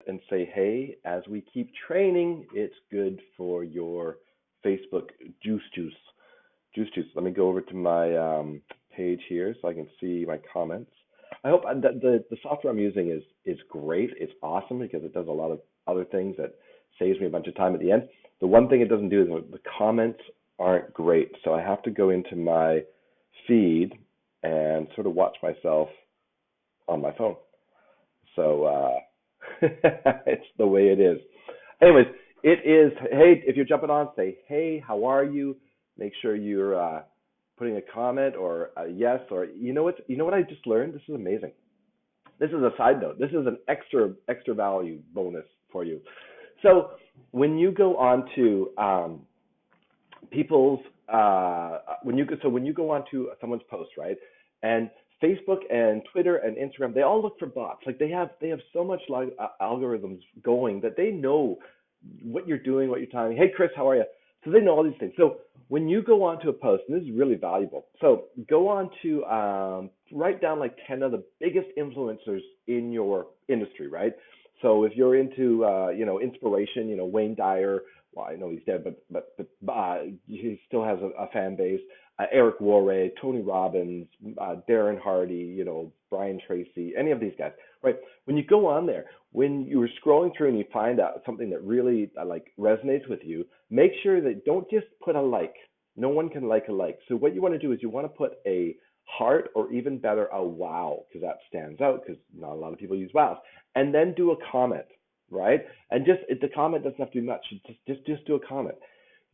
and say hey. As we keep training, it's good for your Facebook juice. Let me go over to my page here so I can see my comments. I hope that the software I'm using is great. It's awesome because it does a lot of other things that saves me a bunch of time at the end. The one thing it doesn't do is the comments aren't great. So I have to go into my feed and sort of watch myself on my phone. So it's the way it is. Anyways, it is, hey, if you're jumping on, say, hey, how are you? Make sure you're putting a comment or a yes, or you know what I just learned? This is amazing. This is a side note. This is an extra value bonus for you. So when you go on to people's when you go onto someone's post, right? And Facebook and Twitter and Instagram, they all look for bots. Like they have so much algorithms going that they know what you're doing, what you're timing. Hey Chris, how are you? So they know all these things. So when you go onto a post, and this is really valuable. So go on to write down like 10 of the biggest influencers in your industry, right? So if you're into inspiration, Wayne Dyer, well, I know he's dead, but he still has a fan base. Eric Worre, Tony Robbins, Darren Hardy, Brian Tracy, any of these guys, right? When you go on there, when you're scrolling through and you find out something that really resonates with you, make sure that don't just put a like. No one can like a like. So what you want to do is you want to put a heart, or even better, a wow, because that stands out because not a lot of people use wows. And then do a comment, right? And the comment doesn't have to be much. Just do a comment.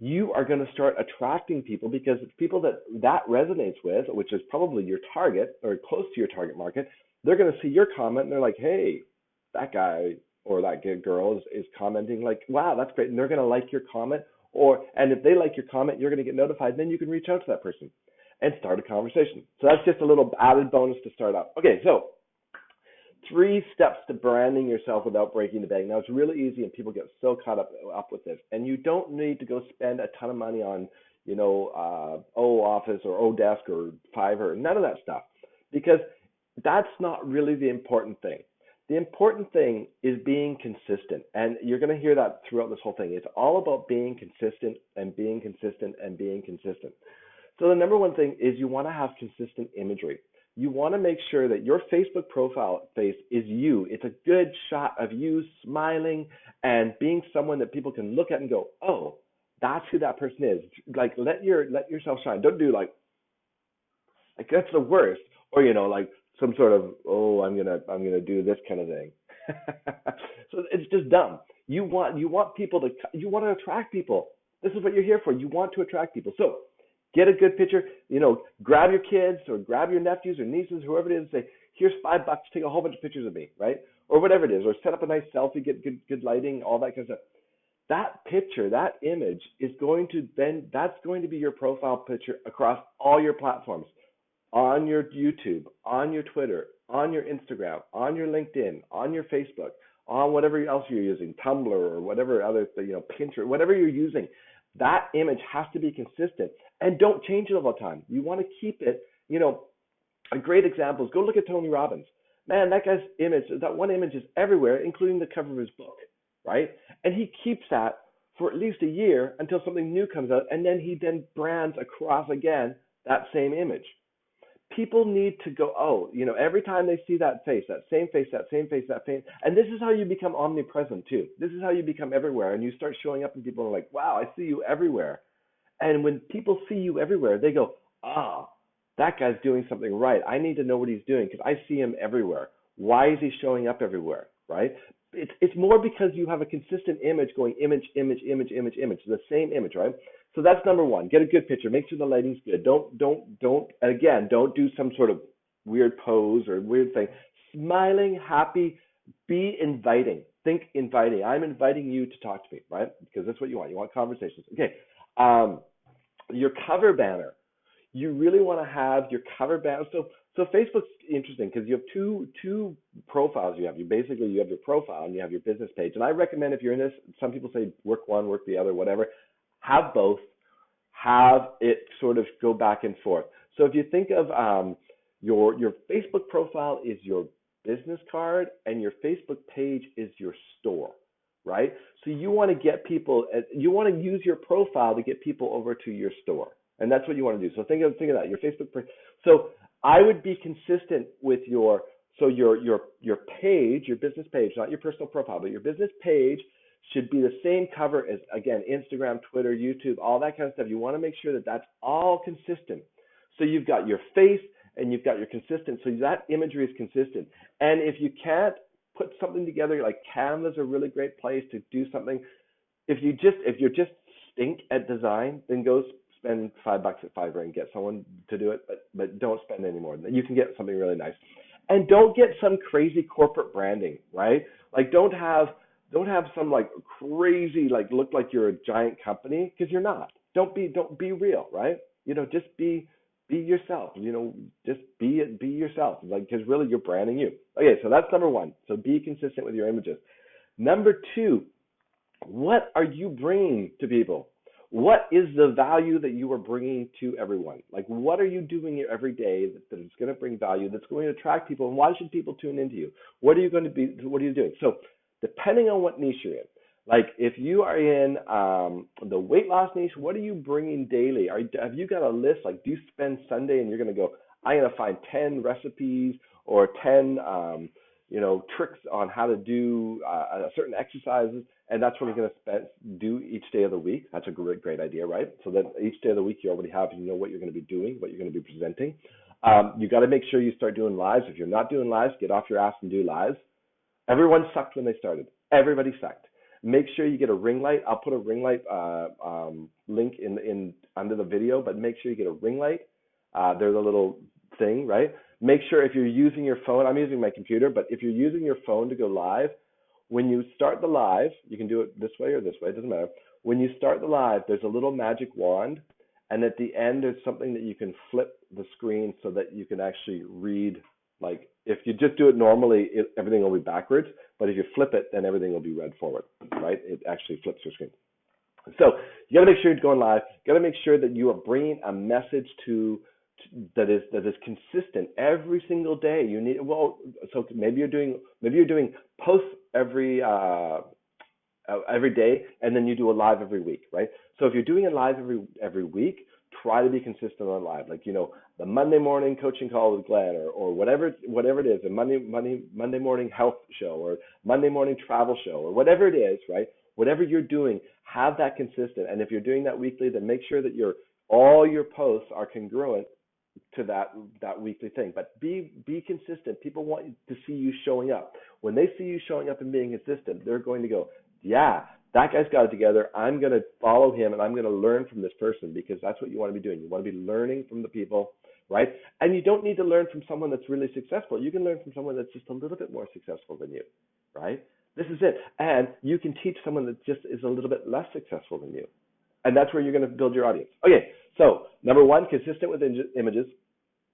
You are going to start attracting people because it's people that resonates with, which is probably your target or close to your target market. They're going to see your comment and they're like, hey, that guy or that girl is commenting like, wow, that's great. And they're going to like your comment. And if they like your comment, you're going to get notified. And then you can reach out to that person and start a conversation. So that's just a little added bonus to start up. Okay, so 3 steps to branding yourself without breaking the bank. Now, it's really easy, and people get so caught up with this. And you don't need to go spend a ton of money on, Office or Odesk or Fiverr, none of that stuff, because that's not really the important thing. The important thing is being consistent, and you're going to hear that throughout this whole thing. It's all about being consistent and being consistent and being consistent. So the number one thing is you want to have consistent imagery. You want to make sure that your Facebook profile face is you. It's a good shot of you smiling and being someone that people can look at and go, oh, that's who that person is. Like let yourself shine. Don't do like that's the worst. Or like some sort of, oh, I'm gonna do this kind of thing. So it's just dumb. You want to attract people. This is what you're here for. You want to attract people. So get a good picture, grab your kids or grab your nephews or nieces, whoever it is, and say, here's $5, take a whole bunch of pictures of me, right? Or whatever it is, or set up a nice selfie, get good lighting, all that kind of stuff. That picture, that image that's going to be your profile picture across all your platforms, on your YouTube, on your Twitter, on your Instagram, on your LinkedIn, on your Facebook, on whatever else you're using, Tumblr or whatever other, Pinterest, whatever you're using. That image has to be consistent, and don't change it all the time. You want to keep it, a great example is go look at Tony Robbins. Man, that guy's image, that one image is everywhere, including the cover of his book, right? And he keeps that for at least a year until something new comes out, and then he brands across again that same image. People need to go, oh, every time they see that face, that same face, that same face, that face. And this is how you become omnipresent too. This is how you become everywhere. And you start showing up and people are like, wow, I see you everywhere. And when people see you everywhere, they go, that guy's doing something right. I need to know what he's doing because I see him everywhere. Why is he showing up everywhere, right? It's more because you have a consistent image going image, the same image, right? So that's number one. Get a good picture. Make sure the lighting's good. Don't do some sort of weird pose or weird thing. Smiling, happy, be inviting. Think inviting. I'm inviting you to talk to me, right? Because that's what you want. You want conversations. Okay. Your cover banner. You really want to have your cover banner. So Facebook's interesting because you have two profiles you have. You have your profile and you have your business page. And I recommend if you're in this, some people say work one, work the other, whatever. Have both. Have it sort of go back and forth. So if you think of your Facebook profile is your business card and your Facebook page is your store, right? So you want to get people, you want to use your profile to get people over to your store. And that's what you want to do. So think of that, your Facebook page. So I would be consistent with your page, your business page, not your personal profile, but your business page should be the same cover as, again, Instagram, Twitter, YouTube, all that kind of stuff. You want to make sure that that's all consistent. So you've got your face and you've got your consistent, so that imagery is consistent. And if you can't put something together, like Canva's a really great place to do something. If you just stink at design, then go spend $5 at Fiverr and get someone to do it, but don't spend any more. You can get something really nice. And don't get some crazy corporate branding, right? Like don't have some like crazy, like look like you're a giant company, because you're not. Don't be real, right? Just be yourself. Just be yourself. Like, because really you're branding you. Okay, so that's number one. So be consistent with your images. Number two, what are you bringing to people? What is the value that you are bringing to everyone? Like, what are you doing every day that is going to bring value, that's going to attract people, and why should people tune into you? What are you doing? So depending on what niche you're in, like if you are in the weight loss niche, what are you bringing daily? Have you got a list? Like, do you spend Sunday and you're going to go, I'm going to find 10 recipes or 10 tricks on how to do certain exercises, and that's what you're going to do each day of the week? That's a great idea, right? So that each day of the week you already have, what you're going to be doing, what you're going to be presenting. You got to make sure you start doing lives. If you're not doing lives, get off your ass and do lives. Everyone sucked when they started. Everybody sucked. Make sure you get a ring light. I'll put a ring light link in under the video, but make sure you get a ring light. They're the little thing, right? Make sure if you're using your phone, I'm using my computer, but if you're using your phone to go live, when you start the live, you can do it this way or this way, it doesn't matter. When you start the live, there's a little magic wand, and at the end, there's something that you can flip the screen so that you can actually read. Like, if you just do it normally, everything will be backwards, but if you flip it, then everything will be read forward, right? It actually flips your screen. So you got to make sure you're going live. You got to make sure that you are bringing a message that is consistent every single day. So maybe you're doing posts every day, and then you do a live every week, right? So if you're doing a live every week, try to be consistent on live. Like, the Monday morning coaching call with Glenn, or whatever it is, a Monday morning health show, or Monday morning travel show, or whatever it is, right? Whatever you're doing, have that consistent. And if you're doing that weekly, then make sure that all your posts are congruent to that weekly thing. But be consistent. People want to see you showing up. When they see you showing up and being consistent, they're going to go, yeah, that guy's got it together. I'm going to follow him, and I'm going to learn from this person, because that's what you want to be doing. You want to be learning from the people, right? And you don't need to learn from someone that's really successful. You can learn from someone that's just a little bit more successful than you, right? This is it. And you can teach someone that just is a little bit less successful than you. And that's where you're going to build your audience. Okay, so number one, consistent with images.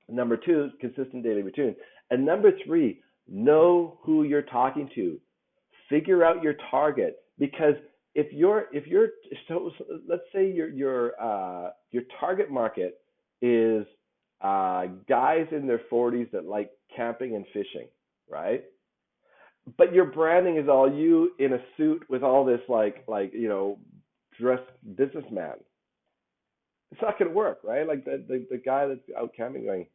Number two, consistent daily routine. And number three, know who you're talking to. Figure out your target, because if you're so let's say your target market is guys in their 40s that like camping and fishing, right? But your branding is all you in a suit with all this like dressed businessman. It's not going to work, right? Like the guy that's out camping going,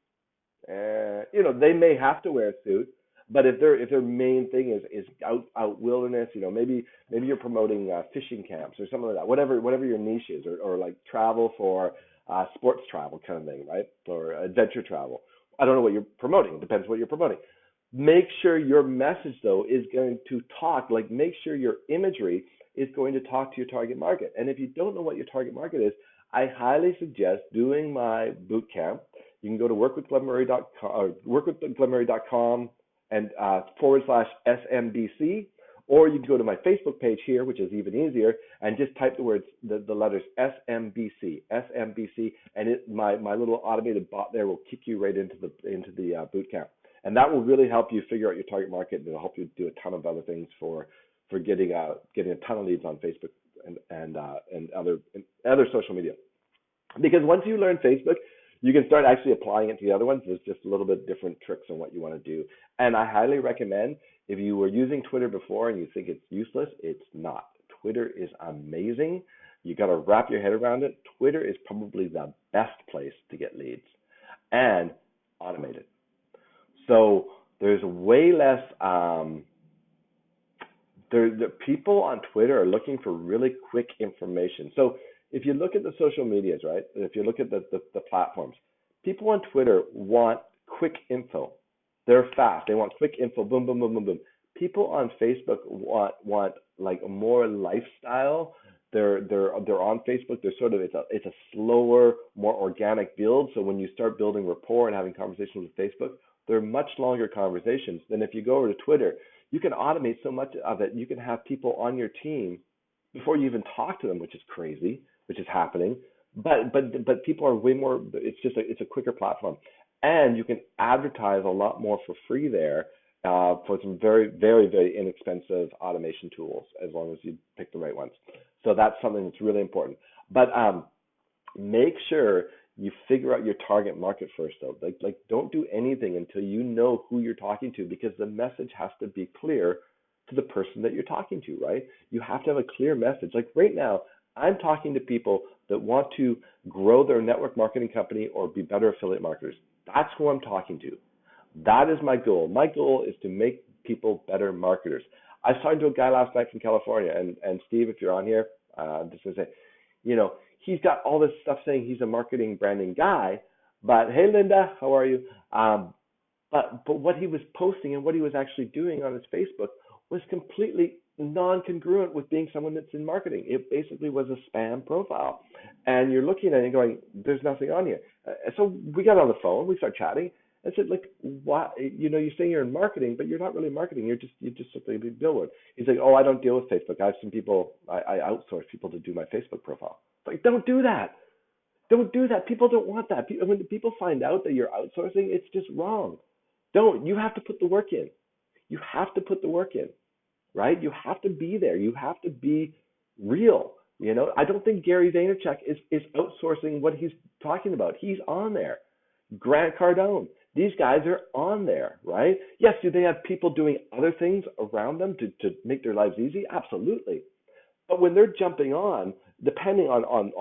they may have to wear a suit, but if their main thing is out wilderness, maybe you're promoting fishing camps or something like that. Whatever your niche is, or like travel for sports travel kind of thing, right? Or adventure travel. I don't know what you're promoting. It depends what you're promoting. Make sure your message though is going to talk. Like, make sure your imagery is going to talk to your target market. And if you don't know what your target market is, I highly suggest doing my boot camp. You can go to workwithglenmurray.com and /SMBC, or you can go to my Facebook page here, which is even easier, and just type the letters SMBC, and my little automated bot there will kick you right into the boot camp. And that will really help you figure out your target market, and it'll help you do a ton of other things for getting a ton of leads on Facebook and other social media. Because once you learn Facebook, you can start actually applying it to the other ones. There's just a little bit different tricks on what you want to do. And I highly recommend, if you were using Twitter before and you think it's useless, it's not. Twitter is amazing. You got to wrap your head around it. Twitter is probably the best place to get leads and automated. So there's way less, the people on Twitter are looking for really quick information. So if you look at the social medias, right? If you look at the platforms, people on Twitter want quick info. They're fast. They want quick info. Boom, boom, boom, boom, boom. People on Facebook want like more lifestyle. They're on Facebook. They're sort of, it's a slower, more organic build. So when you start building rapport and having conversations with Facebook, they're much longer conversations than if you go over to Twitter. You can automate so much of it. You can have people on your team before you even talk to them, which is crazy, which is happening. But people are way more. It's a quicker platform, and you can advertise a lot more for free there for some very, very, very inexpensive automation tools, as long as you pick the right ones. So that's something that's really important. But make sure you figure out your target market first, though. Like don't do anything until you know who you're talking to, because the message has to be clear to the person that you're talking to, right? You have to have a clear message. Like right now, I'm talking to people that want to grow their network marketing company or be better affiliate marketers. That's who I'm talking to. That is my goal. My goal is to make people better marketers. I was talking to a guy last night from California, and Steve, if you're on here, I'm just going to say, he's got all this stuff saying he's a marketing branding guy, but hey, Linda, how are you? But what he was posting and what he was actually doing on his Facebook was completely non-congruent with being someone that's in marketing. It basically was a spam profile. And you're looking at it and going, there's nothing on here. So we got on the phone, we started chatting, and said, like, what? You say you're in marketing, but you're not really marketing. You're just simply a big billboard. He's like, oh, I don't deal with Facebook. I have some people, I outsource people to do my Facebook profile. It's like, don't do that. Don't do that. People don't want that. When people find out that you're outsourcing, it's just wrong. Don't. You have to put the work in. You have to put the work in, right? You have to be there. You have to be real. I don't think Gary Vaynerchuk is outsourcing what he's talking about. He's on there. Grant Cardone. These guys are on there, right? Yes, do they have people doing other things around them to make their lives easy? Absolutely. But when they're jumping on, depending on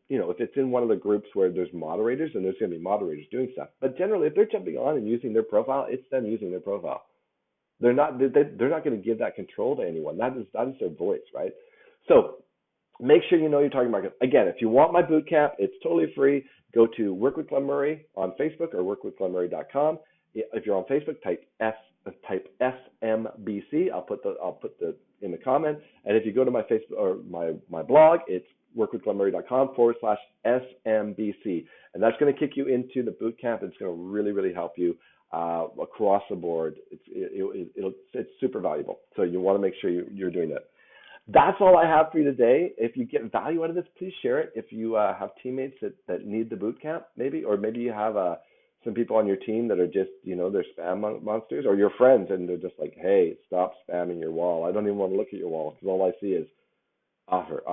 if it's in one of the groups where there's moderators, and there's going to be moderators doing stuff. But generally, if they're jumping on and using their profile, it's them using their profile. They're not going to give that control to anyone. That is their voice, right? So make sure you know your target market. Again, if you want my boot camp, it's totally free. Go to Work with Glenn Murray on Facebook or workwithglennmurray.com. If you're on Facebook, type SMBC. I'll put the in the comments. And if you go to my Facebook or my blog, it's workwithglennmurray.com/SMBC. And that's going to kick you into the boot camp. It's going to really, really help you across the board. It's super valuable. So you want to make sure you're doing that. That's all I have for you today. If you get value out of this, please share it. If you have teammates that need the boot camp, or maybe you have some people on your team that are just, they're spam monsters, or your friends, and they're just like, hey, stop spamming your wall. I don't even want to look at your wall because all I see is offer.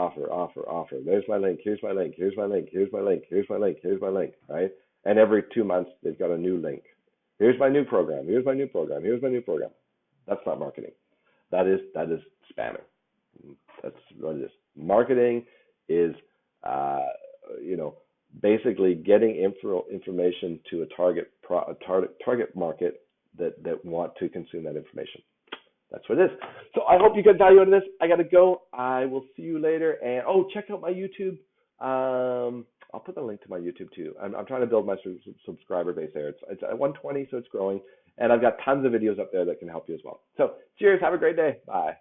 There's my link. Here's my link. Here's my link. Here's my link. Here's my link. Here's my link. Right? And every 2 months they've got a new link. Here's my new program. Here's my new program. Here's my new program. That's not marketing. That is spamming. That's what it is. Marketing is, basically getting information to a target market that want to consume that information. That's what it is. So I hope you got value out of this. I got to go. I will see you later. And check out my YouTube. I'll put the link to my YouTube too. I'm trying to build my subscriber base there. It's at 120, so it's growing. And I've got tons of videos up there that can help you as well. So cheers. Have a great day. Bye.